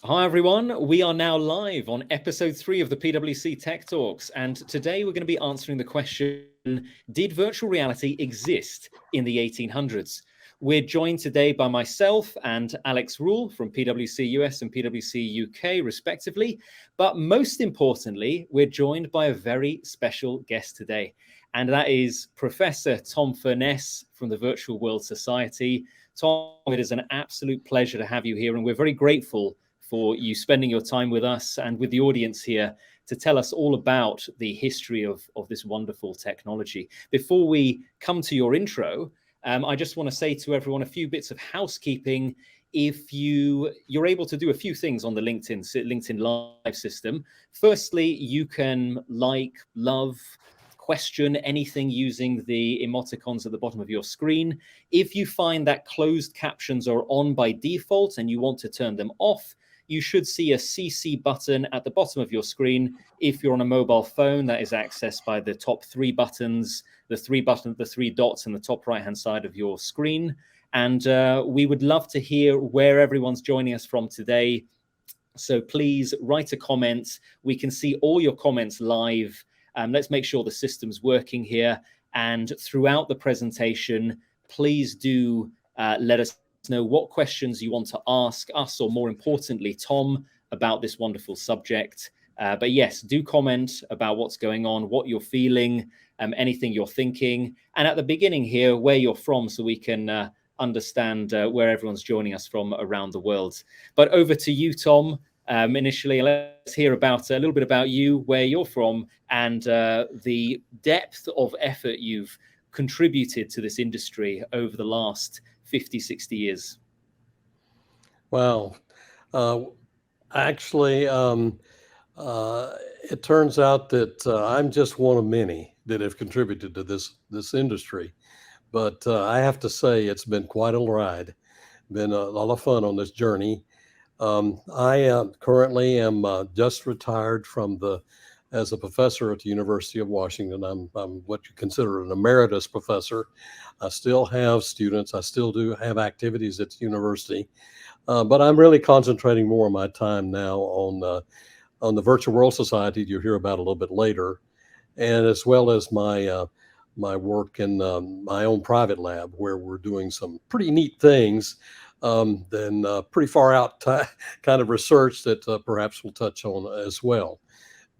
Hi everyone, we are now live on Ep.3 of the PwC Tech Talks, and today we're going to be answering the question, did virtual reality exist in the 1800s? We're joined today by myself and Alex Ruhl from PwC US and PwC UK respectively, but most importantly, we're joined by a very special guest today, and that is Professor Tom Furness from the Virtual World Society. Tom, it is an absolute pleasure to have you here, and we're very grateful for you spending your time with us and with the audience here to tell us all about the history of this wonderful technology. Before we come to your intro, I just want to say to everyone a few bits of housekeeping. If you're able to do a few things on the LinkedIn Live system. Firstly, you can like, love, question anything using the emoticons at the bottom of your screen. If you find that closed captions are on by default and you want to turn them off, you should see a CC button at the bottom of your screen. If you're on a mobile phone, that is accessed by the top three buttons, the three dots in the top right-hand side of your screen. And we would love to hear where everyone's joining us from today. So please write a comment. We can see all your comments live. Let's make sure the system's working here. And throughout the presentation, please do let us know what questions you want to ask us, or more importantly, Tom, about this wonderful subject. But yes, do comment about what's going on, what you're feeling, anything you're thinking. And at the beginning here, where you're from, so we can understand where everyone's joining us from around the world. But over to you, Tom. Initially, let's hear about a little bit about you, where you're from, and the depth of effort you've contributed to this industry over the last 50, 60 years. Well, actually, it turns out that I'm just one of many that have contributed to this industry. But I have to say, it's been quite a ride. Been a lot of fun on this journey. I currently am just retired as a professor at the University of Washington. I'm what you consider an emeritus professor. I still have students. I still do have activities at the university, but I'm really concentrating more of my time now on the Virtual World Society you'll hear about a little bit later, and as well as my work in my own private lab, where we're doing some pretty neat things. Then pretty far out kind of research that perhaps we'll touch on as well.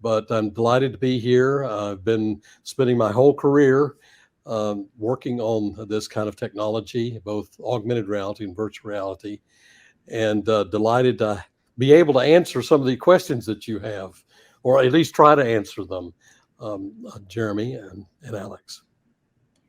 But I'm delighted to be here. I've been spending my whole career working on this kind of technology, both augmented reality and virtual reality, and delighted to be able to answer some of the questions that you have, or at least try to answer them, Jeremy and Alex.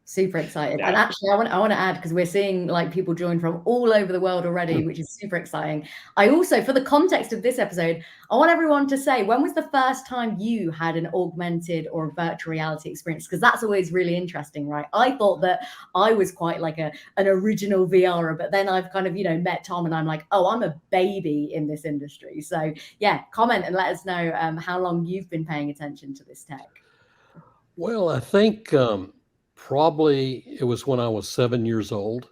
Super excited. And actually, I want to add, because we're seeing like people join from all over the world already, which is super exciting. I also, for the context of this episode, I want everyone to say, when was the first time you had an augmented or virtual reality experience? Because that's always really interesting, right? I thought that I was quite like an original VRer, but then I've kind of, met Tom, and I'm like, oh, I'm a baby in this industry. So yeah, comment and let us know how long you've been paying attention to this tech. Well, I think probably it was when I was 7 years old.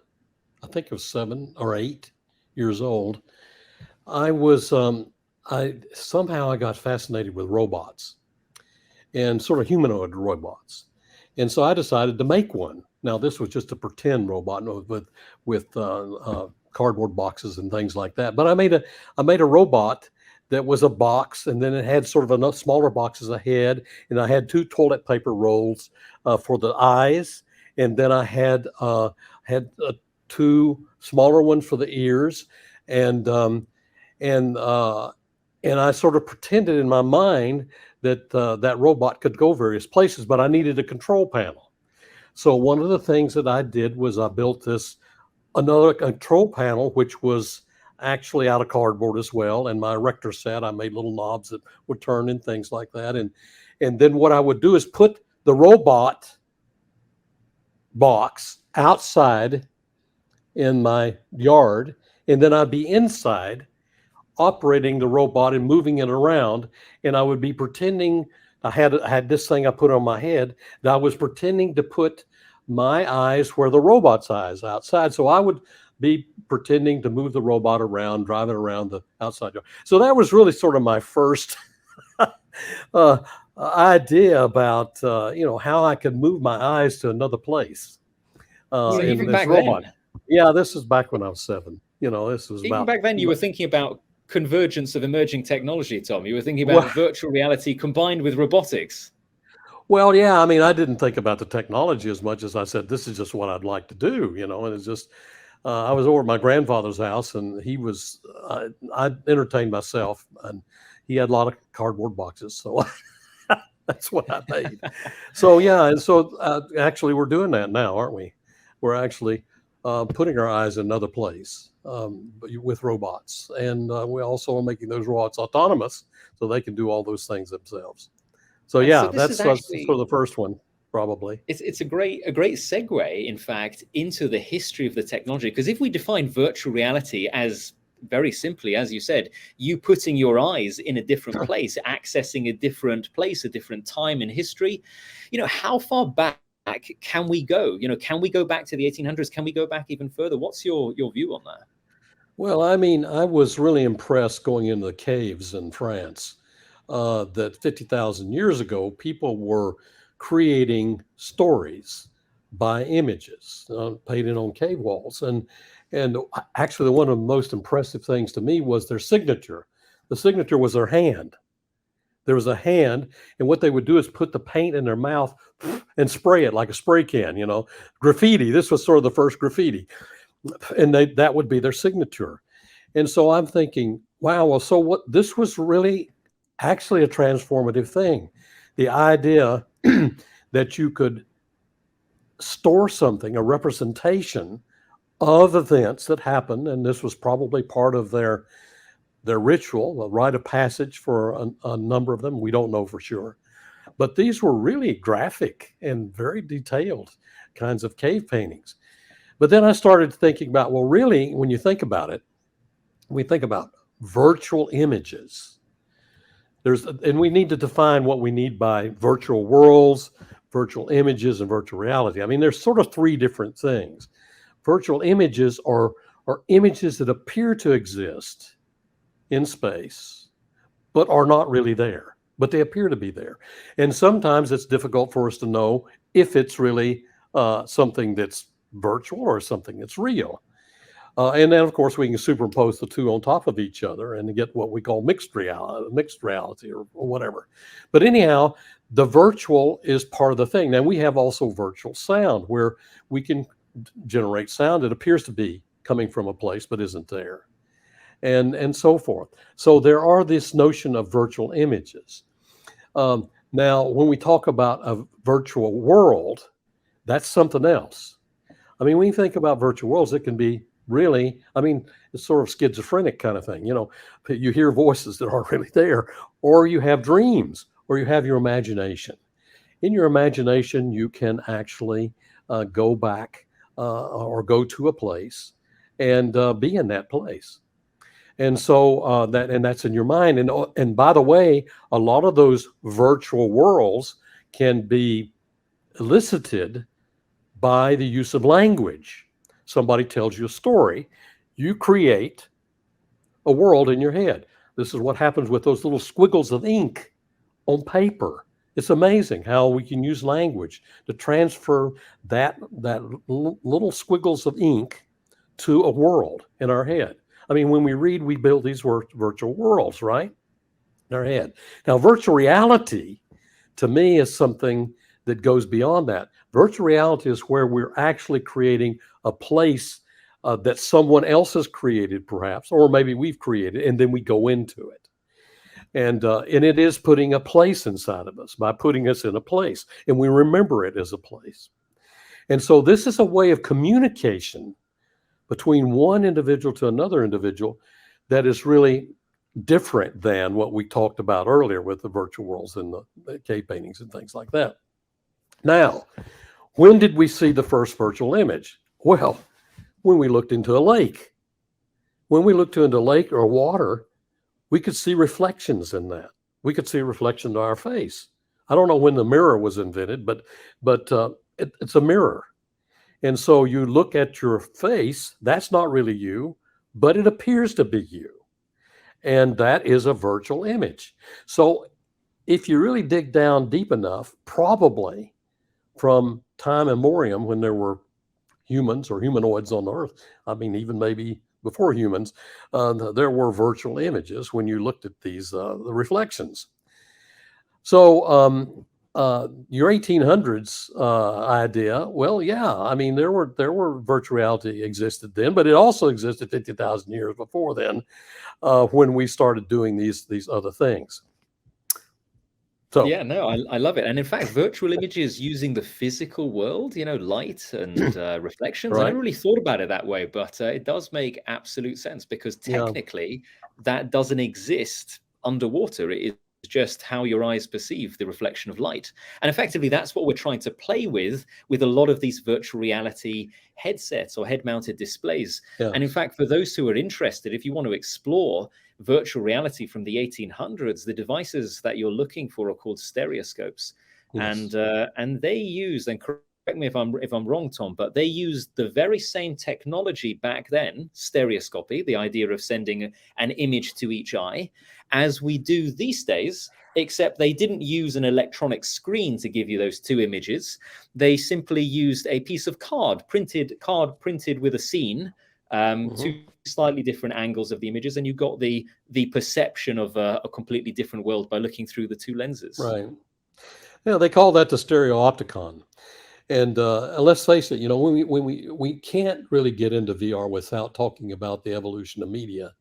I think it was 7 or 8 years old. I got fascinated with robots and sort of humanoid robots. And so I decided to make one. Now, this was just a pretend robot with cardboard boxes and things like that. But I made a robot that was a box, and then it had sort of a smaller box as a head, and I had 2 toilet paper rolls for the eyes, and then I had 2 smaller ones for the ears, and I sort of pretended in my mind that that robot could go various places, but I needed a control panel. So one of the things that I did was I built another control panel, which was actually out of cardboard as well. And my erector set, I made little knobs that would turn and things like that. And then what I would do is put the robot box outside in my yard, and then I'd be inside operating the robot and moving it around. And I would be pretending I had this thing I put on my head that I was pretending to put my eyes where the robot's eyes outside. So I would be pretending to move the robot around, driving around the outside yard. So that was really sort of my first idea about how I could move my eyes to another place. So in even this back robot. then, Yeah, this is back when I was 7. This was even about back then, you were thinking about convergence of emerging technology, Tom. You were thinking about virtual reality combined with robotics. Well, yeah, I mean, I didn't think about the technology as much as I said, this is just what I'd like to do, and it's just, I was over at my grandfather's house, and I entertained myself, and he had a lot of cardboard boxes, so that's what I made. So, yeah, and so actually we're doing that now, aren't we? We're actually putting our eyes in another place with robots, and we also are making those robots autonomous so they can do all those things themselves. So yeah, that's sort of the first one, probably. It's a great segue, in fact, into the history of the technology. Because if we define virtual reality as very simply, as you said, you putting your eyes in a different place, accessing a different place, a different time in history, how far back can we go? Can we go back to the 1800s? Can we go back even further? What's your view on that? Well, I mean, I was really impressed going into the caves in France. That 50,000 years ago, people were creating stories by images painted on cave walls. And actually, one of the most impressive things to me was their signature. The signature was their hand. There was a hand, and what they would do is put the paint in their mouth and spray it like a spray can, graffiti. This was sort of the first graffiti. And that would be their signature. And so I'm thinking, wow, well, so what? This was really actually a transformative thing. The idea that you could store something, a representation of events that happened, and this was probably part of their ritual, a rite of passage for a number of them. We don't know for sure. But these were really graphic and very detailed kinds of cave paintings. But then I started thinking about, well, really, when you think about it, we think about virtual images. And we need to define what we need by virtual worlds, virtual images, and virtual reality. I mean, there's sort of 3 different things. Virtual images are images that appear to exist in space, but are not really there, but they appear to be there. And sometimes it's difficult for us to know if it's really something that's virtual or something that's real. And then, of course, we can superimpose the 2 on top of each other and get what we call mixed reality or whatever. But anyhow, the virtual is part of the thing. Now, we have also virtual sound, where we can generate sound that appears to be coming from a place but isn't there, and so forth. So there are this notion of virtual images. Now, when we talk about a virtual world, that's something else. I mean, when you think about virtual worlds, it can be really, I mean, it's sort of schizophrenic kind of thing. You hear voices that aren't really there, or you have dreams, or you have your imagination. In your imagination, you can actually go back or go to a place and be in that place. And so that's in your mind. And by the way, a lot of those virtual worlds can be elicited by the use of language. Somebody tells you a story, you create a world in your head. This is what happens with those little squiggles of ink on paper. It's amazing how we can use language to transfer that little squiggles of ink to a world in our head. I mean, when we read, we build these virtual worlds, right? In our head. Now, virtual reality, to me, is something that goes beyond that. Virtual reality is where we're actually creating a place that someone else has created, perhaps, or maybe we've created, and then we go into it. And it is putting a place inside of us by putting us in a place, and we remember it as a place. And so this is a way of communication between one individual to another individual that is really different than what we talked about earlier with the virtual worlds and the cave paintings and things like that. Now, when did we see the first virtual image? Well, when we looked into a lake. When we looked into a lake or water, we could see reflections in that. We could see a reflection to our face. I don't know when the mirror was invented, but it's a mirror. And so you look at your face, that's not really you, but it appears to be you. And that is a virtual image. So if you really dig down deep enough, probably from time immemorial, when there were humans or humanoids on Earth, I mean, even maybe before humans, there were virtual images when you looked at these the reflections. So your 1800s idea, well, yeah, I mean, there were virtual reality existed then, but it also existed 50,000 years before then, when we started doing these other things. So yeah, no, I love it. And in fact, virtual images using the physical world, light and reflections. I right, never really thought about it that way, but it does make absolute sense because yeah, technically that doesn't exist underwater. It is just how your eyes perceive the reflection of light. And effectively, that's what we're trying to play with a lot of these virtual reality headsets or head-mounted displays. yeah, And in fact, for those who are interested, if you want to explore virtual reality from the 1800s, the devices that you're looking for are called stereoscopes, yes, and they use, and correct me if I'm wrong, Tom, but they used the very same technology back then, stereoscopy, the idea of sending an image to each eye, as we do these days, except they didn't use an electronic screen to give you those two images. They simply used a piece of card printed with a scene, two slightly different angles of the images, and you got the perception of a completely different world by looking through the two lenses. right. Yeah, they call that the stereopticon. And let's face it, when we can't really get into VR without talking about the evolution of media.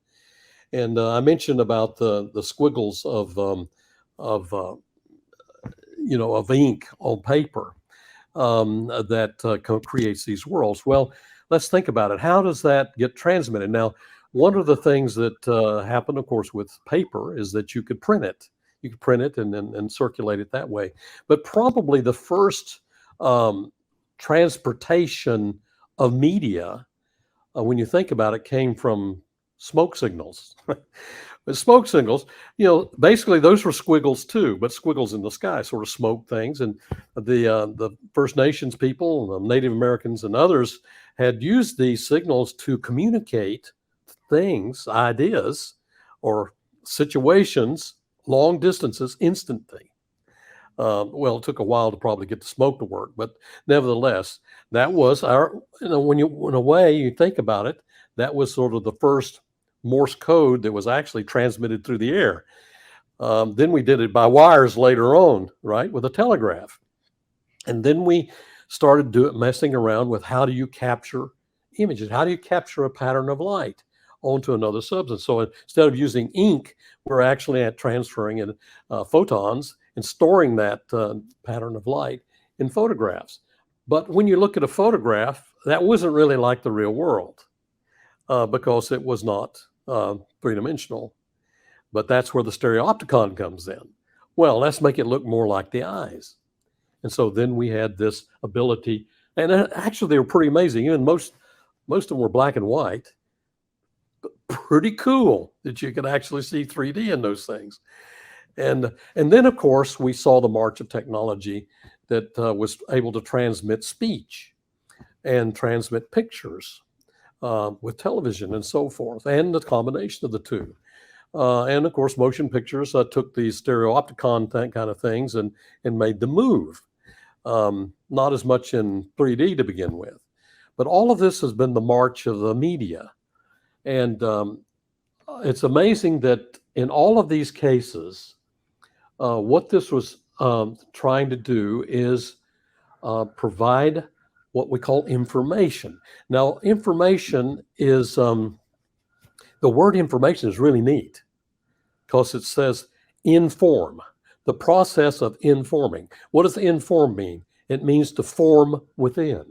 And I mentioned about the squiggles of ink on paper that creates these worlds. Well, let's think about it. How does that get transmitted? Now, one of the things that happened, of course, with paper is that you could print it. You could print it and circulate it that way. But probably the first transportation of media, when you think about it, came from smoke signals. But smoke signals, basically those were squiggles too, but squiggles in the sky, sort of smoke things. And the First Nations people, Native Americans, and others had used these signals to communicate things, ideas, or situations, long distances, instantly. Well, it took a while to probably get the smoke to work, but nevertheless, that was our, when in a way you think about it, that was sort of the first Morse code that was actually transmitted through the air. Then we did it by wires later on, right, with a telegraph. And then we started messing around with how do you capture images? How do you capture a pattern of light onto another substance? So instead of using ink, we're actually transferring in photons and storing that pattern of light in photographs. But when you look at a photograph, that wasn't really like the real world because it was not three-dimensional. But that's where the stereopticon comes in. Well, let's make it look more like the eyes. And so then we had this ability, and actually they were pretty amazing. Even most of them were black and white. Pretty cool that you could actually see 3D in those things. And then, of course, we saw the march of technology that was able to transmit speech and transmit pictures with television and so forth, and the combination of the two. And of course, motion pictures took these stereopticon kind of things and made them move. Not as much in 3D to begin with. But all of this has been the march of the media. And it's amazing that in all of these cases, what this was trying to do is provide what we call information. Now, information is, the word information is really neat because it says inform, the process of informing. What does inform mean? It means to form within.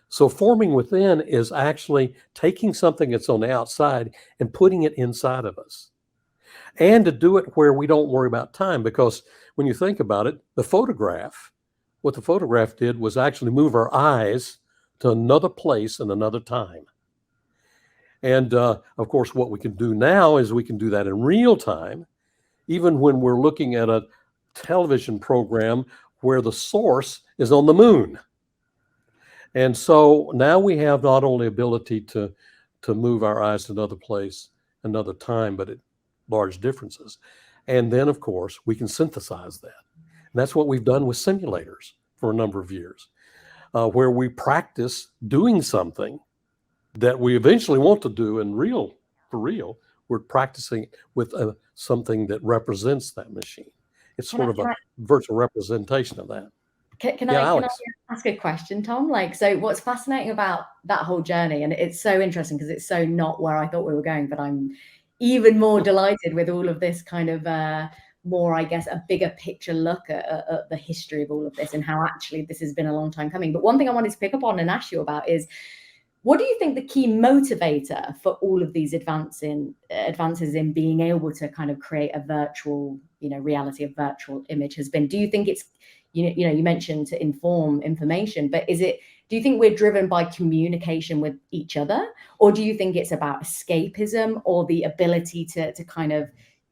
So forming within is actually taking something that's on the outside and putting it inside of us. And to do it where we don't worry about time, because when you think about it, what the photograph did was actually move our eyes to another place and another time. And of course, what we can do now is we can do that in real time, even when we're looking at a television program where the source is on the moon. And so now we have not only ability to move our eyes to another place, another time, but at large differences. And then, of course, we can synthesize that. And that's what we've done with simulators for a number of years, where we practice doing something that we eventually want to do for real. We're practicing with something that represents that machine. It's sort of a virtual representation of that. Can I ask a question, Tom? Like, so what's fascinating about that whole journey, and it's so interesting because it's so not where I thought we were going, but I'm even more delighted with all of this kind of more, I guess, a bigger picture look at the history of all of this and how actually this has been a long time coming. But one thing I wanted to pick up on and ask you about is, what do you think the key motivator for all of these advances in being able to kind of create a virtual, reality, a virtual image has been? Do you think it's, you mentioned to inform information, but do you think we're driven by communication with each other, or do you think it's about escapism or the ability to kind of,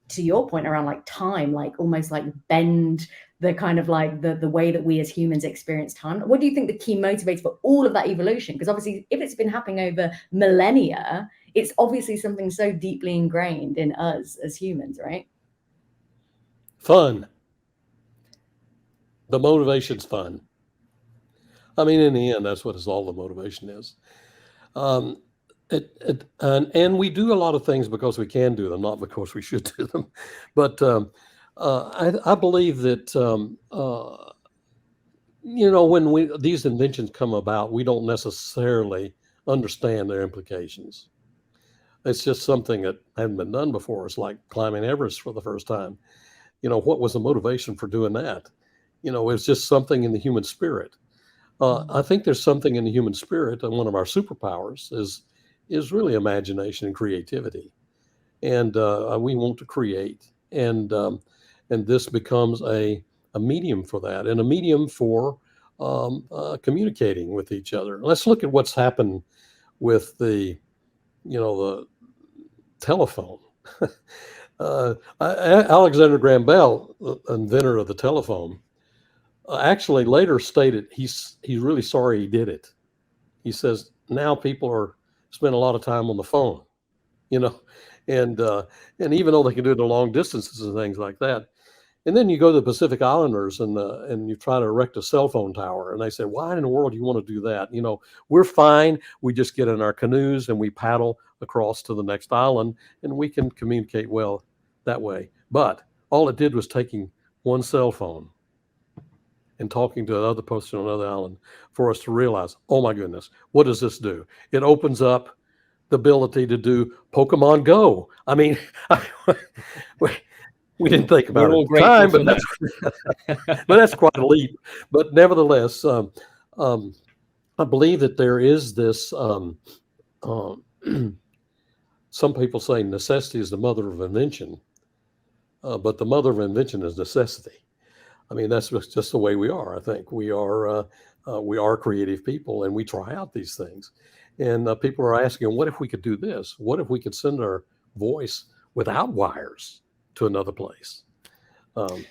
to your point around like time, like almost like bend the kind of like the way that we as humans experience time? What do you think the key motivator for all of that evolution? Because obviously if it's been happening over millennia, it's obviously something so deeply ingrained in us as humans, right? Fun. The motivation's fun. I mean, in the end, that's what all the motivation is. And we do a lot of things because we can do them, not because we should do them. But I believe that when these inventions come about, we don't necessarily understand their implications. It's just something that hadn't been done before. It's like climbing Everest for the first time. What was the motivation for doing that? It's just something in the human spirit. I think there's something in the human spirit, and one of our superpowers is really imagination and creativity, and we want to create, and this becomes a medium for that, and a medium for communicating with each other. Let's look at what's happened with the telephone. Alexander Graham Bell, the inventor of the telephone, actually later stated he's really sorry he did it. He says now people spend a lot of time on the phone, and even though they can do it to long distances and things like that. And then you go to the Pacific Islanders and you try to erect a cell phone tower, and they say, why in the world do you want to do that? We're fine. We just get in our canoes and we paddle across to the next island, and we can communicate well that way. But all it did was taking one cell phone and talking to another person on another island for us to realize, oh my goodness, what does this do? It opens up the ability to do Pokemon Go. I mean, we didn't think about it at the time, but that's quite a leap. But nevertheless, I believe that there is this, some people say necessity is the mother of invention, but the mother of invention is necessity. I mean, that's just the way we are. I think we are creative people, and we try out these things. And people are asking, what if we could do this? What if we could send our voice without wires to another place?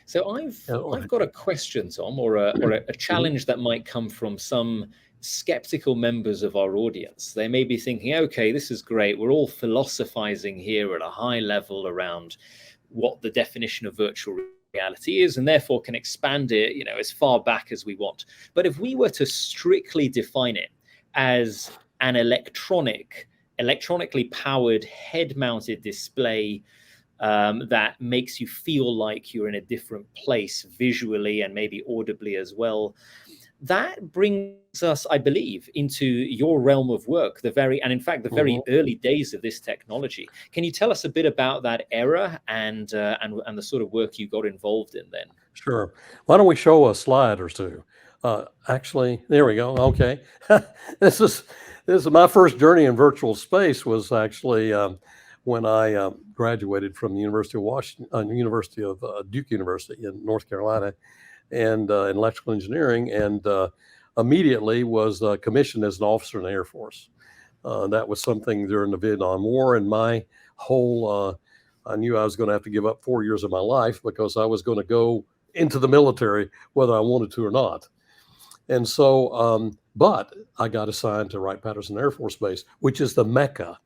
So I've got a question, Tom, or a challenge that might come from some skeptical members of our audience. They may be thinking, okay, this is great. We're all philosophizing here at a high level around what the definition of virtual reality is, and therefore can expand it, as far back as we want. But if we were to strictly define it as an electronically powered head-mounted display that makes you feel like you're in a different place visually and maybe audibly as well, that brings us, I believe, into your realm of work, the very early days of this technology. Can you tell us a bit about that era and the sort of work you got involved in then? Sure. Why don't we show a slide or two? Actually, there we go. Okay. This is my first journey in virtual space was actually when I graduated from the University of Duke University in North Carolina, and in electrical engineering, and immediately was commissioned as an officer in the Air Force. That was something during the Vietnam War, and my whole, I knew I was going to have to give up 4 years of my life because I was going to go into the military whether I wanted to or not. And so, but I got assigned to Wright-Patterson Air Force Base, which is the mecca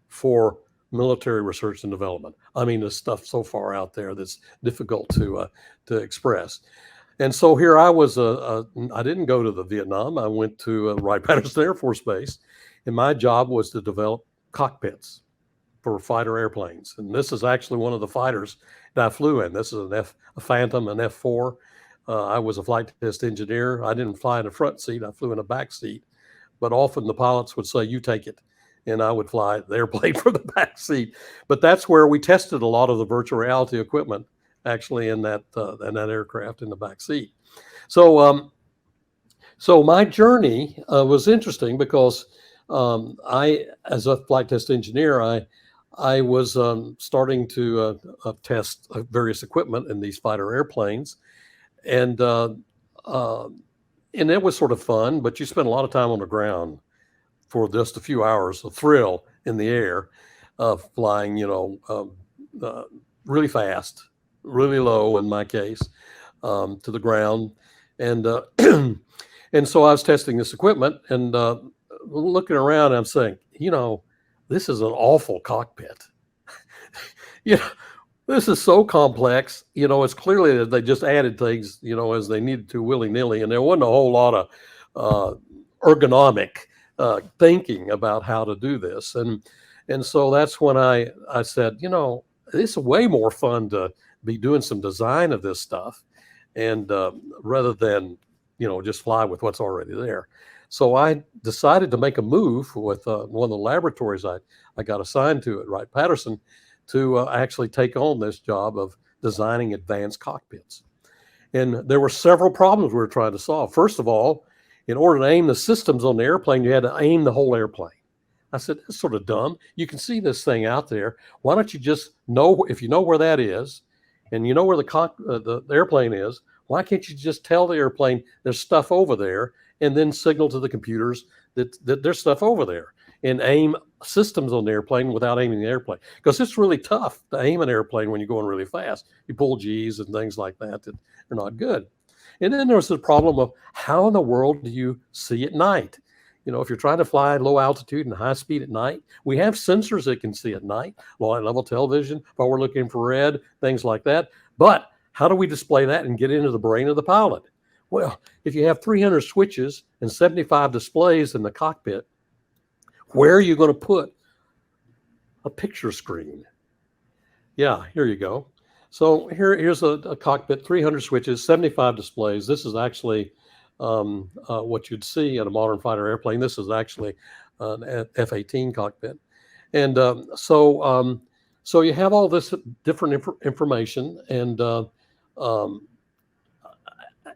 for military research and development. I mean, there's stuff so far out there that's difficult to express. And so here I was. I didn't go to the Vietnam. I went to Wright-Patterson Air Force Base, and my job was to develop cockpits for fighter airplanes. And this is actually one of the fighters that I flew in. This is a Phantom, an F4. I was a flight test engineer. I didn't fly in the front seat. I flew in the back seat. But often the pilots would say, "You take it," and I would fly the airplane from the back seat. But that's where we tested a lot of the virtual reality equipment, actually, in that aircraft in the back seat. So my journey was interesting because I, as a flight test engineer, I was starting to test various equipment in these fighter airplanes, and it was sort of fun. But you spend a lot of time on the ground for just a few hours. The thrill in the air, flying, really fast, really low in my case, to the ground, and and so I was testing this equipment and looking around. And I'm saying, this is an awful cockpit. This is so complex. It's clearly that they just added things, as they needed to willy-nilly, and there wasn't a whole lot of ergonomic thinking about how to do this. And so that's when I said, it's way more fun to be doing some design of this stuff, and rather than just fly with what's already there. So I decided to make a move with one of the laboratories I got assigned to at Wright-Patterson to actually take on this job of designing advanced cockpits. And there were several problems we were trying to solve. First of all, in order to aim the systems on the airplane, you had to aim the whole airplane. I said, that's sort of dumb. You can see this thing out there. Why don't you just know, if you know where that is, and you know where the airplane is, why can't you just tell the airplane there's stuff over there, and then signal to the computers that there's stuff over there, and aim systems on the airplane without aiming the airplane? Because it's really tough to aim an airplane when you're going really fast. You pull G's and things like that are not good. And then there's the problem of how in the world do you see at night? If you're trying to fly low altitude and high speed at night, we have sensors that can see at night, low light level television, forward looking infrared, things like that. But how do we display that and get into the brain of the pilot? Well, if you have 300 switches and 75 displays in the cockpit, where are you going to put a picture screen? Yeah, here you go. So here's a cockpit, 300 switches, 75 displays. This is actually what you'd see in a modern fighter airplane. This is actually an F-18 cockpit. And so you have all this different information, and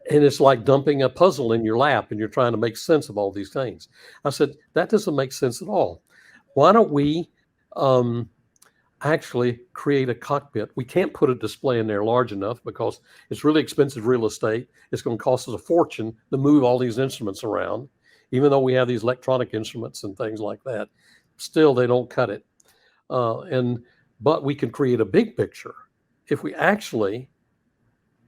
it's like dumping a puzzle in your lap, and you're trying to make sense of all these things. I said, that doesn't make sense at all. Why don't we actually create a cockpit? We can't put a display in there large enough because it's really expensive real estate. It's going to cost us a fortune to move all these instruments around. Even though we have these electronic instruments and things like that, still they don't cut it. But we can create a big picture if we actually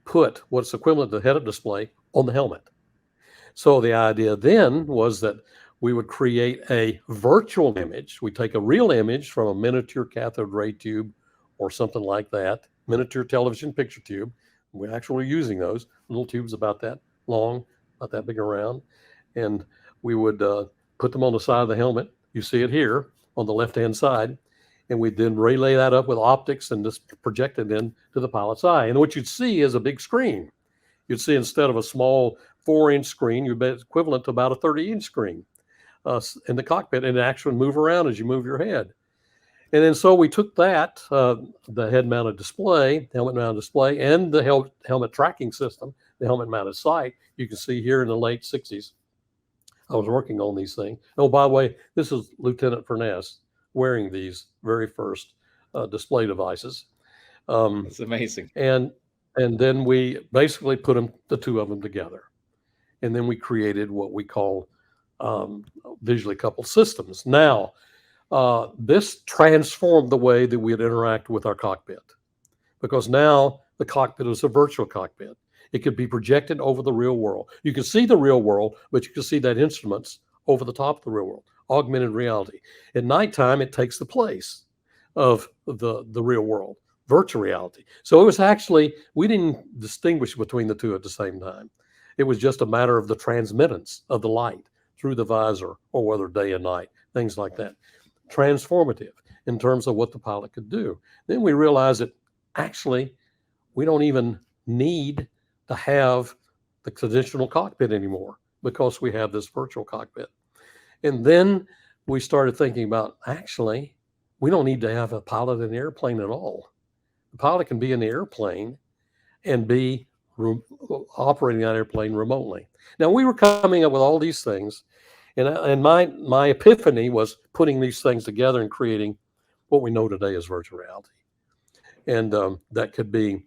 put what's equivalent to the head-up display on the helmet. So the idea then was that we would create a virtual image. We take a real image from a miniature cathode ray tube or something like that, miniature television picture tube. We're actually using those little tubes about that long, about that big around. And we would put them on the side of the helmet. You see it here on the left-hand side. And we'd then relay that up with optics and just project it into the pilot's eye. And what you'd see is a big screen. You'd see, instead of a small 4-inch screen, you'd be equivalent to about a 30-inch screen in the cockpit, and it actually move around as you move your head. And then so we took that, the head-mounted display, helmet-mounted display, and the helmet tracking system, the helmet-mounted sight. You can see here in the late 60s, I was working on these things. Oh, by the way, this is Lieutenant Furness wearing these very first display devices. That's amazing. And then we basically put the two of them together. And then we created what we call visually coupled systems. Now, this transformed the way that we'd interact with our cockpit, because now the cockpit is a virtual cockpit. It could be projected over the real world. You can see the real world, but you can see that instruments over the top of the real world, augmented reality. At nighttime, it takes the place of the real world, virtual reality. So it was actually, we didn't distinguish between the two at the same time. It was just a matter of the transmittance of the light through the visor, or whether day and night, things like that. Transformative in terms of what the pilot could do. Then we realized that actually we don't even need to have the traditional cockpit anymore because we have this virtual cockpit. And then we started thinking about, actually, we don't need to have a pilot in the airplane at all. The pilot can be in the airplane and be operating that airplane remotely. Now, we were coming up with all these things, and my epiphany was putting these things together and creating what we know today as virtual reality. And that could be,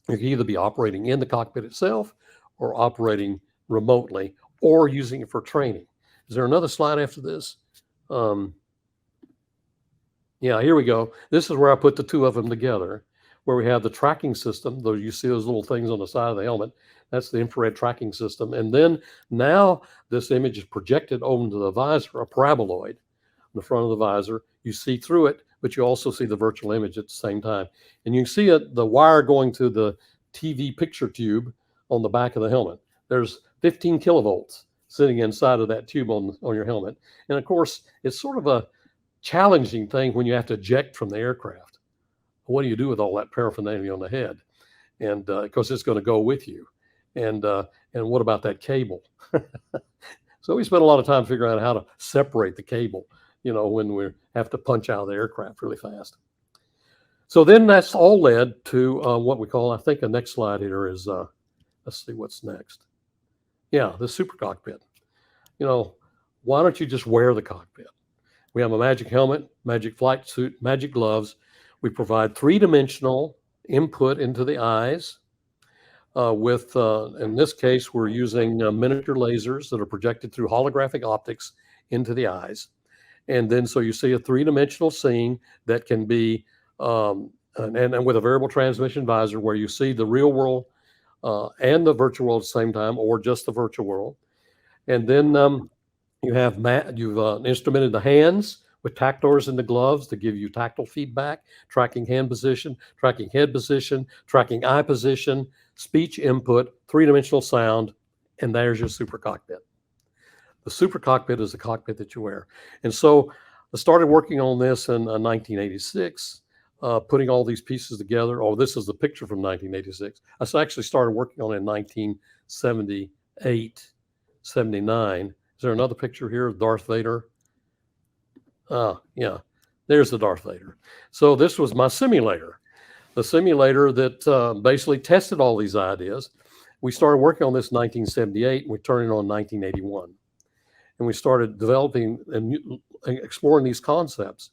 you could either be operating in the cockpit itself or operating remotely or using it for training. Is there another slide after this? Yeah, here we go. This is where I put the two of them together, where we have the tracking system. Though you see those little things on the side of the helmet, that's the infrared tracking system. And then now this image is projected onto the visor, a paraboloid on the front of the visor. You see through it, but you also see the virtual image at the same time. And you see it, the wire going to the TV picture tube on the back of the helmet. There's 15 kilovolts sitting inside of that tube on your helmet. And of course, it's sort of a challenging thing when you have to eject from the aircraft. What do you do with all that paraphernalia on the head? And because it's going to go with you. And what about that cable? So we spent a lot of time figuring out how to separate the cable, when we have to punch out of the aircraft really fast. So then that's all led to what we call, I think the next slide here is, let's see what's next. Yeah, the super cockpit. Why don't you just wear the cockpit? We have a magic helmet, magic flight suit, magic gloves. We provide three-dimensional input into the eyes with, in this case, we're using miniature lasers that are projected through holographic optics into the eyes. And then so you see a three-dimensional scene that can be, and with a variable transmission visor where you see the real world and the virtual world at the same time, or just the virtual world. And then you've instrumented the hands with tactors in the gloves to give you tactile feedback, tracking hand position, tracking head position, tracking eye position, speech input, three-dimensional sound, and there's your super cockpit. The super cockpit is the cockpit that you wear. And so I started working on this in 1986, putting all these pieces together. Oh, this is the picture from 1986. I actually started working on it in 1978, 79. Is there another picture here of Darth Vader? Yeah, there's the Darth Vader. So this was my simulator, the simulator that basically tested all these ideas. We started working on this in 1978, and we turned it on in 1981. And we started developing and exploring these concepts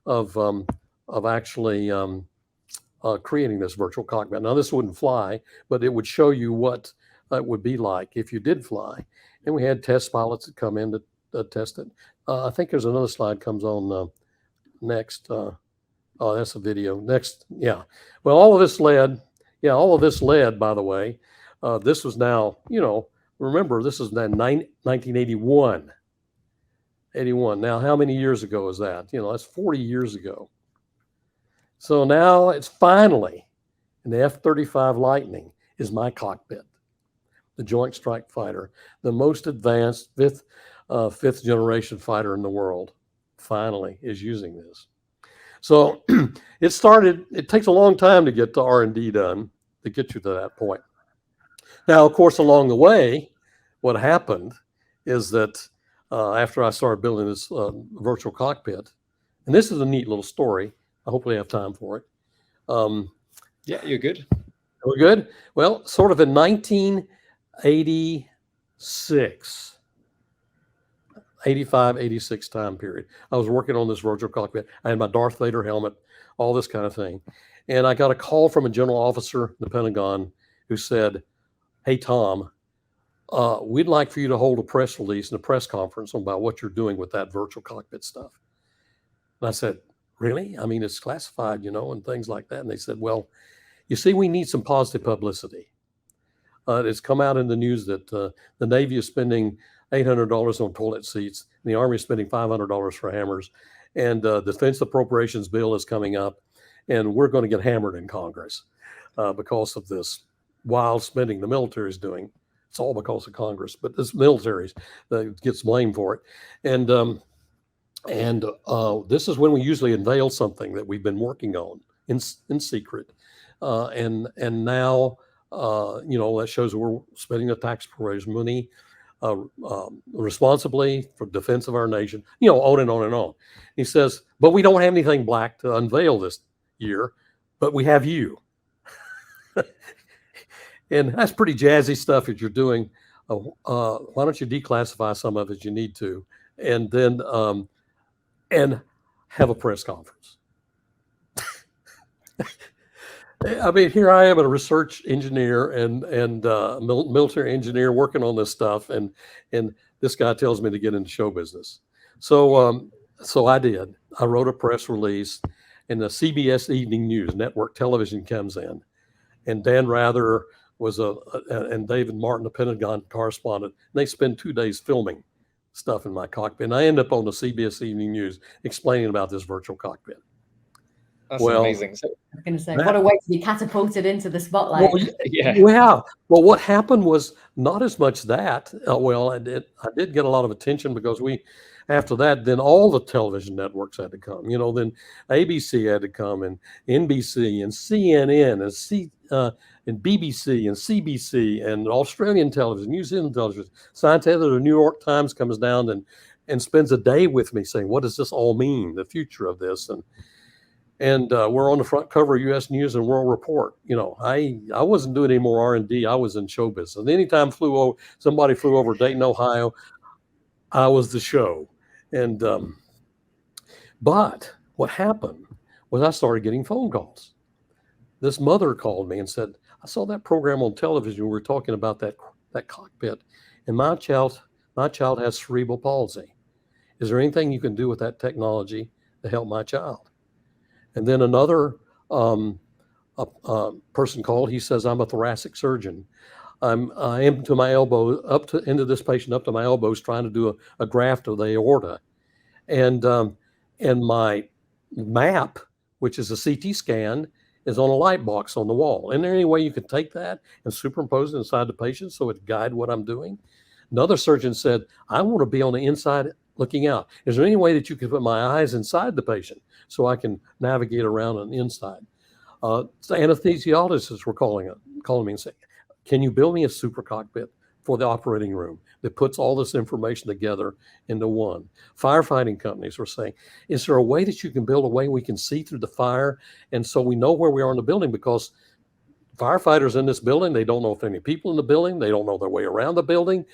of actually creating this virtual cockpit. Now, this wouldn't fly, but it would show you what it would be like if you did fly. And we had test pilots that come in to test it. I think there's another slide comes on next. Oh, that's a video. Next, yeah. Well, all of this led, by the way. This was now, remember, this is 1981. 81. Now, how many years ago is that? That's 40 years ago. So now it's finally, and the F-35 Lightning is my cockpit, the Joint Strike Fighter, the most advanced fifth generation fighter in the world, finally is using this. So it takes a long time to get the R&D done to get you to that point. Now, of course, along the way, what happened is that after I started building this virtual cockpit, and this is a neat little story. I hopefully have time for it. Yeah, you're good. We're good? Well, sort of in 1986, 85, 86 time period, I was working on this virtual cockpit. I had my Darth Vader helmet, all this kind of thing. And I got a call from a general officer in the Pentagon who said, "Hey, Tom, we'd like for you to hold a press release and a press conference about what you're doing with that virtual cockpit stuff." And I said, "Really? I mean, it's classified, and things like that." And they said, "Well, you see, we need some positive publicity. It's come out in the news that the Navy is spending $800 on toilet seats, and the Army is spending $500 for hammers, and the Defense Appropriations Bill is coming up, and we're going to get hammered in Congress because of this wild spending the military is doing. It's all because of Congress, but this military gets blamed for it. And this is when we usually unveil something that we've been working on in secret. And now, that shows that we're spending the taxpayers' money responsibly for defense of our nation, on and on and on. He says, but we don't have anything black to unveil this year, but we have you. And that's pretty jazzy stuff that you're doing. Why don't you declassify some of it? You need to, and then and have a press conference. I mean, here I am, a research engineer and military engineer working on this stuff, and this guy tells me to get into show business. So I did. I wrote a press release, and the CBS Evening News Network television comes in, and Dan Rather was and David Martin, the Pentagon correspondent. And they spend 2 days filming stuff in my cockpit, and I end up on the CBS Evening News explaining about this virtual cockpit. That's amazing. I was going to say, what a way to be catapulted into the spotlight. Well, what happened was not as much that. I did get a lot of attention because after that, then all the television networks had to come. Then ABC had to come, and NBC and CNN and BBC and CBC and Australian television, New Zealand television. Scientific, the New York Times comes down and spends a day with me saying, what does this all mean, the future of this? And we're on the front cover of U.S. News and World Report. I wasn't doing any more R&D. I was in show business. And anytime somebody flew over Dayton, Ohio, I was the show. And but what happened was I started getting phone calls. This mother called me and said, I saw that program on television. We were talking about that cockpit, and my child has cerebral palsy. Is there anything you can do with that technology to help my child? And then another person called. He says, I'm a thoracic surgeon. I am to my elbow, into this patient up to my elbows, trying to do a graft of the aorta. And my map, which is a CT scan, is on a light box on the wall. Is there any way you could take that and superimpose it inside the patient so it guide what I'm doing? Another surgeon said, I want to be on the inside looking out. Is there any way that you could put my eyes inside the patient so I can navigate around on the inside? The anesthesiologists were calling me and saying, can you build me a super cockpit for the operating room that puts all this information together into one? Firefighting companies were saying, is there a way that you can build a way we can see through the fire, and so we know where we are in the building? Because firefighters in this building, they don't know if there are any people in the building. They don't know their way around the building.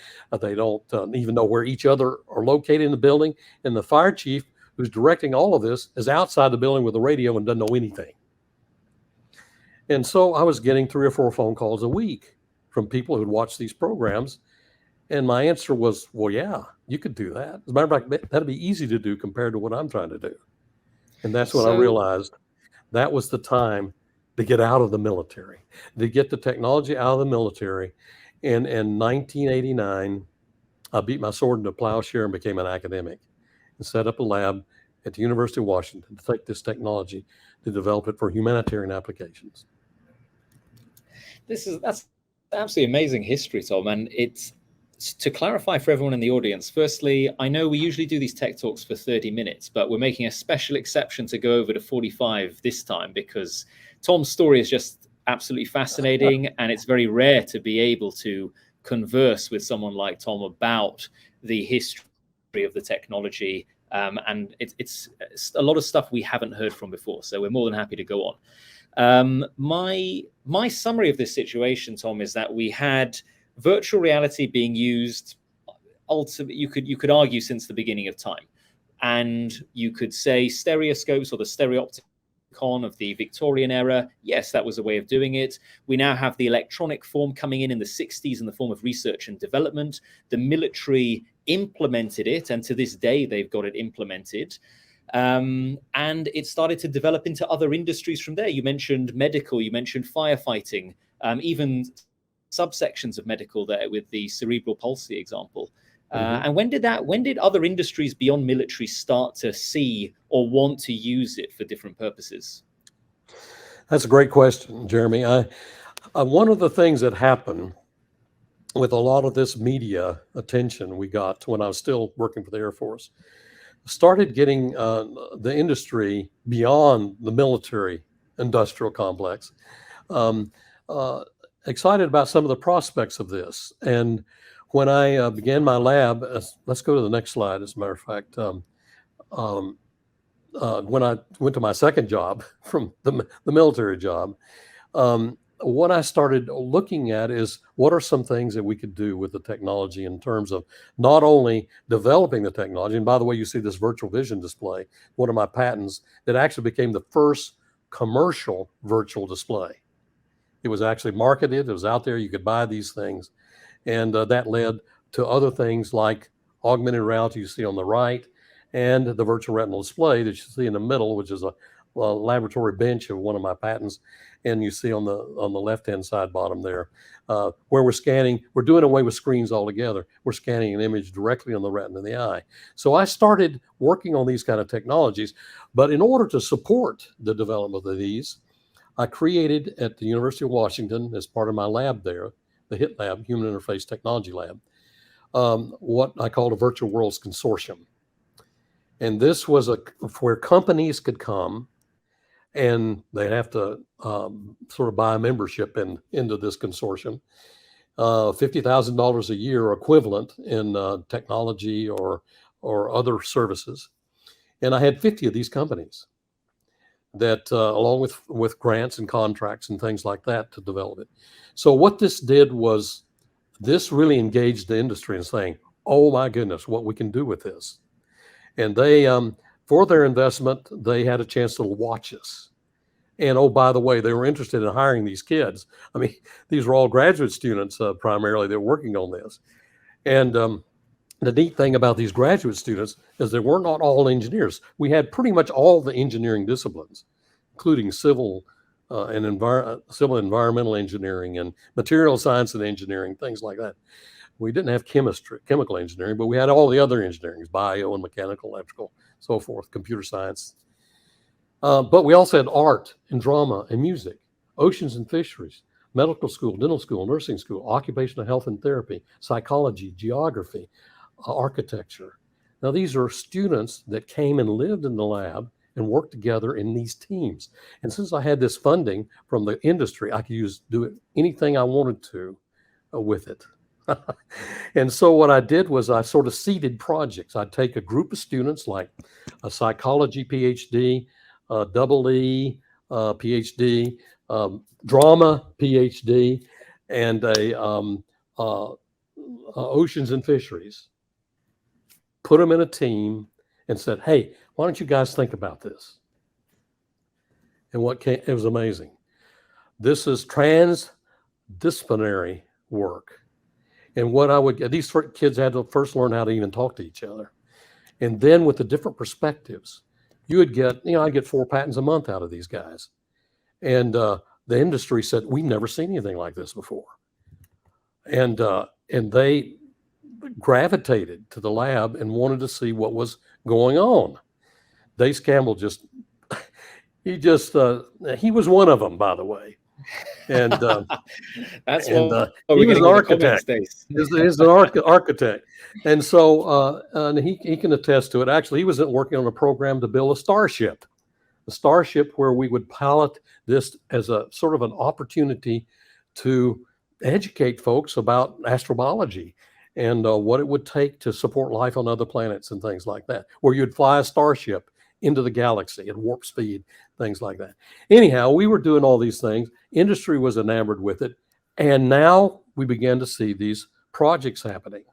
They don't even know where each other are located in the building. And the fire chief, who's directing all of this, is outside the building with a radio and doesn't know anything. And so I was getting 3 or 4 phone calls a week from people who'd watched these programs. And my answer was, well, yeah, you could do that. As a matter of fact, that'd be easy to do compared to what I'm trying to do. And that's when I realized that was the time to get out of the military, to get the technology out of the military. And in 1989, I beat my sword into a plowshare and became an academic and set up a lab at the University of Washington to take this technology to develop it for humanitarian applications. That's absolutely amazing history, Tom. And it's to clarify for everyone in the audience. Firstly, I know we usually do these tech talks for 30 minutes, but we're making a special exception to go over to 45 this time because Tom's story is just absolutely fascinating, and it's very rare to be able to converse with someone like Tom about the history of the technology. And it's a lot of stuff we haven't heard from before, so we're more than happy to go on. My summary of this situation, Tom, is that we had virtual reality being used ultimately, you could argue, since the beginning of time. And you could say stereoscopes or the stereopticon of the Victorian era, yes, that was a way of doing it. We now have the electronic form coming in the 60s in the form of research and development. The military implemented it, and to this day they've got it implemented. And it started to develop into other industries from there. You mentioned medical, you mentioned firefighting, even subsections of medical there with the cerebral palsy example. And when did other industries beyond military start to see or want to use it for different purposes? That's a great question, Jeremy. One of the things that happened with a lot of this media attention we got when I was still working for the Air Force, started getting the industry beyond the military industrial complex excited about some of the prospects of this. And when I began my lab, let's go to the next slide, as a matter of fact, when I went to my second job from the military job, what I started looking at is what are some things that we could do with the technology in terms of not only developing the technology, and by the way, you see this virtual vision display, one of my patents that actually became the first commercial virtual display. It was actually marketed, it was out there, you could buy these things. And that led to other things like augmented reality you see on the right, and the virtual retinal display that you see in the middle, which is a laboratory bench of one of my patents. And you see on the left-hand side bottom there, where we're scanning, we're doing away with screens altogether. We're scanning an image directly on the retina of the eye. So I started working on these kind of technologies, but in order to support the development of these, I created at the University of Washington, as part of my lab there, the HIT lab, Human Interface Technology Lab, what I called a Virtual Worlds Consortium. And this was where companies could come and they'd have to sort of buy a membership into this consortium, $50,000 a year equivalent in technology or other services. And I had 50 of these companies that, along with grants and contracts and things like that, to develop it. So what this did was this really engaged the industry in saying, oh my goodness, what we can do with this. And they, for their investment, they had a chance to watch us. And oh, by the way, they were interested in hiring these kids. I mean, these were all graduate students primarily that were working on this. And the neat thing about these graduate students is they were not all engineers. We had pretty much all the engineering disciplines, including civil and environmental engineering and material science and engineering, things like that. We didn't have chemical engineering, but we had all the other engineerings, bio and mechanical, electrical, so forth, computer science. But we also had art and drama and music, oceans and fisheries, medical school, dental school, nursing school, occupational health and therapy, psychology, geography, architecture. Now, these are students that came and lived in the lab and worked together in these teams. And since I had this funding from the industry, I could do anything I wanted to with it. And so what I did was I sort of seeded projects. I'd take a group of students, like a psychology PhD, double E PhD, drama PhD, and a oceans and fisheries, put them in a team and said, hey, why don't you guys think about this? And it was amazing. This is transdisciplinary work. And these kids had to first learn how to even talk to each other. And then with the different perspectives, I'd get 4 patents a month out of these guys. And the industry said, we've never seen anything like this before. And they gravitated to the lab and wanted to see what was going on. Dace Campbell he was one of them, by the way. And that's he was an architect. He's an architect, and so and he can attest to it. Actually, he was working on a program to build a starship where we would pilot this as a sort of an opportunity to educate folks about astrobiology and what it would take to support life on other planets and things like that, where you'd fly a starship into the galaxy at warp speed, things like that. Anyhow, we were doing all these things. Industry was enamored with it. And now we began to see these projects happening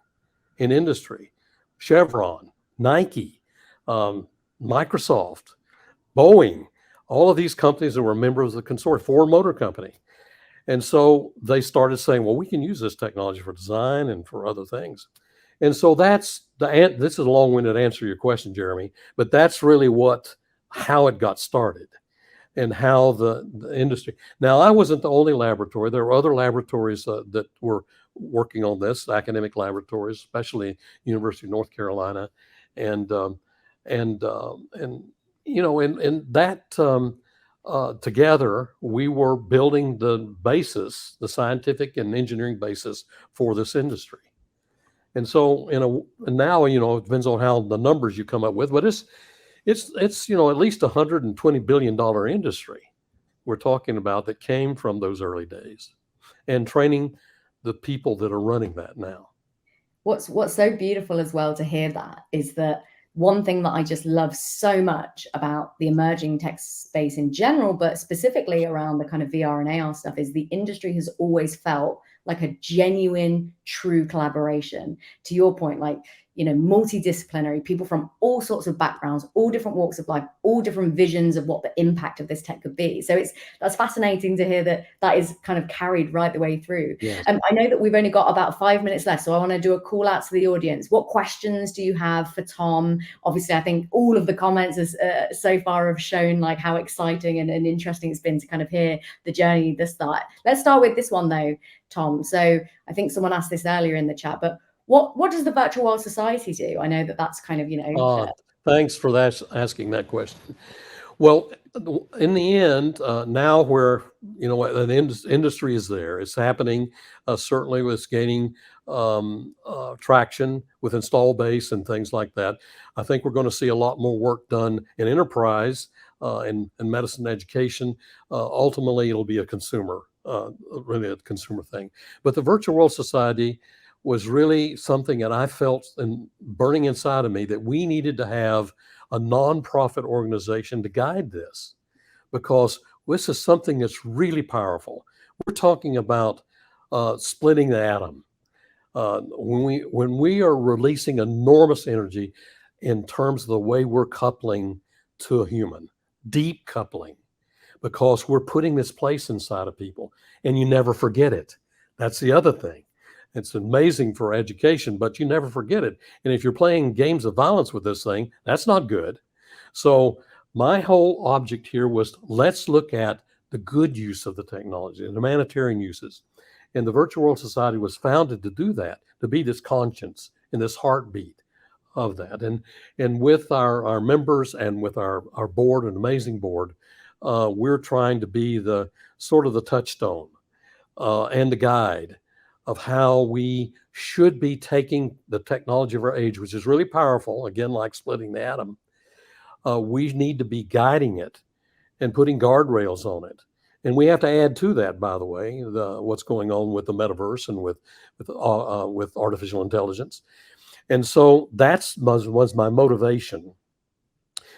in industry. Chevron, Nike, Microsoft, Boeing, all of these companies that were members of the consortium, Ford Motor Company. And so they started saying, well, we can use this technology for design and for other things. And so this is a long-winded answer to your question, Jeremy, but that's really how it got started. and how the industry. Now, I wasn't the only laboratory. There were other laboratories that were working on this, academic laboratories, especially University of North Carolina, and you know, and that together we were building the basis, the scientific and engineering basis for this industry. And so, and now, you know, it depends on how the numbers you come up with, but it's you know, at least $120 billion industry we're talking about that came from those early days, and training the people that are running that now. What's so beautiful as well to hear that is that one thing that I just love so much about the emerging tech space in general, but specifically around the kind of VR and AR stuff, is the industry has always felt like a genuine, true collaboration. To your point, like, you know, multidisciplinary, people from all sorts of backgrounds, all different walks of life, all different visions of what the impact of this tech could be. So that's fascinating to hear that is kind of carried right the way through. Yes. I know that we've only got about 5 minutes left, so I want to do a call out to the audience. What questions do you have for Tom? Obviously, I think all of the comments so far have shown like how exciting and interesting it's been to kind of hear the journey this start. Let's start with this one though, Tom. So I think someone asked this earlier in the chat, but what does the Virtual World Society do? I know that's kind of, you know. Thanks for that, asking that question. Well, in the end, now where, you know, an industry is there, it's happening, certainly with gaining traction with install base and things like that. I think we're going to see a lot more work done in enterprise, in medicine education. Ultimately, it'll be a consumer, really a consumer thing. But the Virtual World Society was really something that I felt burning inside of me, that we needed to have a nonprofit organization to guide this, because this is something that's really powerful. We're talking about splitting the atom. When we are releasing enormous energy in terms of the way we're coupling to a human, deep coupling, because we're putting this place inside of people, and you never forget it. That's the other thing. It's amazing for education, but you never forget it. And if you're playing games of violence with this thing, that's not good. So my whole object here was, let's look at the good use of the technology and the humanitarian uses. And the Virtual World Society was founded to do that, to be this conscience and this heartbeat of that. And with our members and with our board, an amazing board, we're trying to be the sort of the touchstone and the guide of how we should be taking the technology of our age, which is really powerful, again, like splitting the atom. We need to be guiding it and putting guardrails on it. And we have to add to that, by the way, what's going on with the metaverse and with artificial intelligence. And so that was my motivation.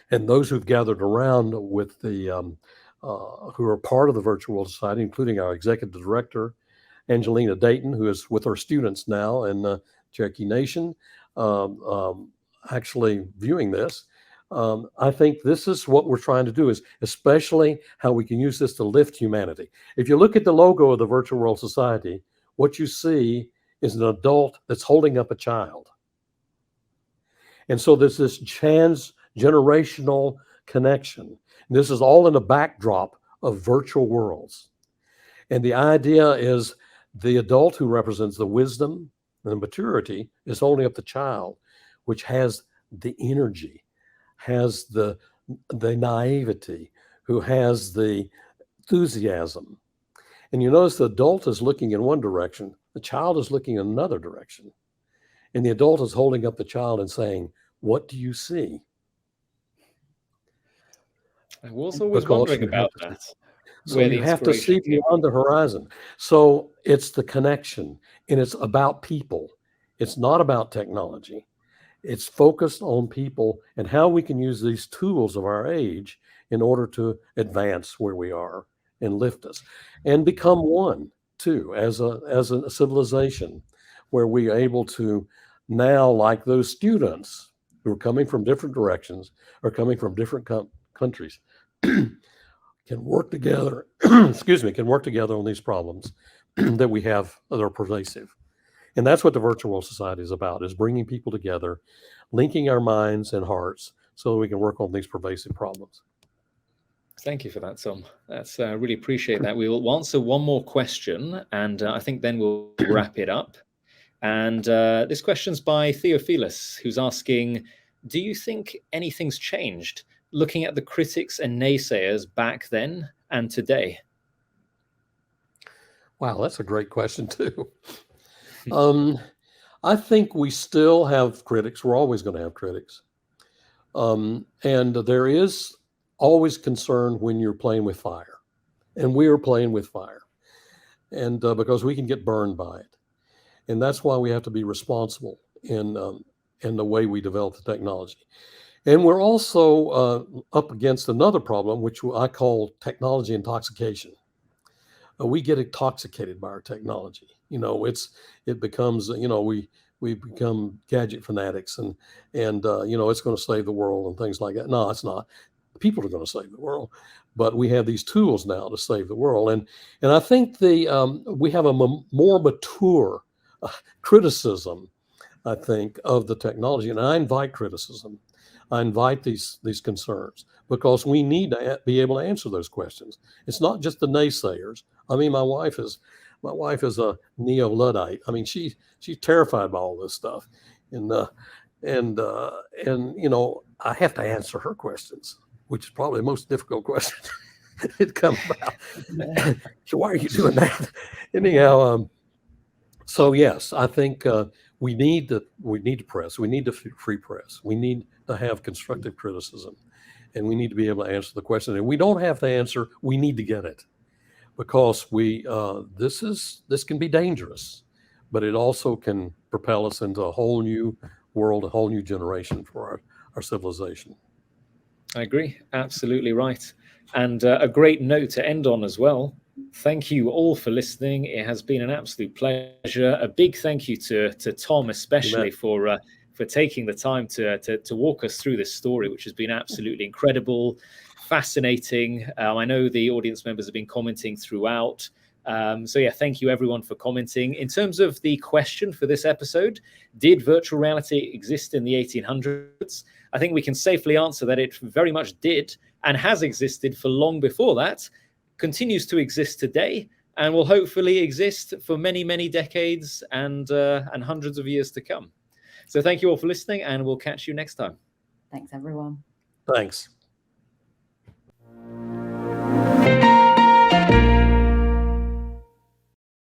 And those who've gathered around with the, who are part of the Virtual World Society, including our executive director, Angelina Dayton, who is with our students now in the Cherokee Nation, actually viewing this. I think this is what we're trying to do, is especially how we can use this to lift humanity. If you look at the logo of the Virtual World Society, what you see is an adult that's holding up a child. And so there's this transgenerational connection. And this is all in the backdrop of virtual worlds. And the idea is, the adult who represents the wisdom and the maturity is holding up the child, which has the energy, has the naivety, who has the enthusiasm. And you notice the adult is looking in one direction, the child is looking in another direction. And the adult is holding up the child and saying, "What do you see?" I was always wondering about that. So you have to see beyond the horizon. So it's the connection, and it's about people. It's not about technology. It's focused on people and how we can use these tools of our age in order to advance where we are and lift us and become one too, as a civilization, where we are able to now, like those students who are coming from different directions or coming from different countries, can work together, can work together on these problems that we have that are pervasive. And that's what the Virtual World Society is about, is bringing people together, linking our minds and hearts so that we can work on these pervasive problems. Thank you for that, Tom. That's really appreciate that. We'll answer one more question, and I think then we'll wrap it up. And this question's by Theophilus, who's asking, do you think anything's changed looking at the critics and naysayers back then and today? Wow, that's a great question too. I think we still have critics. We're always going to have critics. And there is always concern when you're playing with fire. And we are playing with fire. And because we can get burned by it. And that's why we have to be responsible in the way we develop the technology. And we're also up against another problem, which I call technology intoxication. We get intoxicated by our technology. It becomes, we become gadget fanatics and it's going to save the world and things like that. No, it's not. People are going to save the world, but we have these tools now to save the world. And I think we have a more mature criticism, I think, of the technology. And I invite criticism. I invite these concerns because we need to be able to answer those questions. It's not just the naysayers. I mean, my wife is a neo-Luddite. I mean, she's terrified by all this stuff, and I have to answer her questions, which is probably the most difficult question it comes about. So why are you doing that? Anyhow, so yes, I think we need the press. We need the free press. We need to have constructive criticism, and we need to be able to answer the question. And we don't have to answer. We need to get it, because this can be dangerous, but it also can propel us into a whole new world, a whole new generation for our civilization. I agree. Absolutely right. And a great note to end on as well. Thank you all for listening. It has been an absolute pleasure. A big thank you to Tom, especially for taking the time to walk us through this story, which has been absolutely incredible, fascinating. I know the audience members have been commenting throughout. So yeah, thank you everyone for commenting. In terms of the question for this episode, did virtual reality exist in the 1800s? I think we can safely answer that it very much did and has existed for long before that, continues to exist today, and will hopefully exist for many, many decades and hundreds of years to come. So thank you all for listening, and we'll catch you next time. Thanks, everyone. Thanks.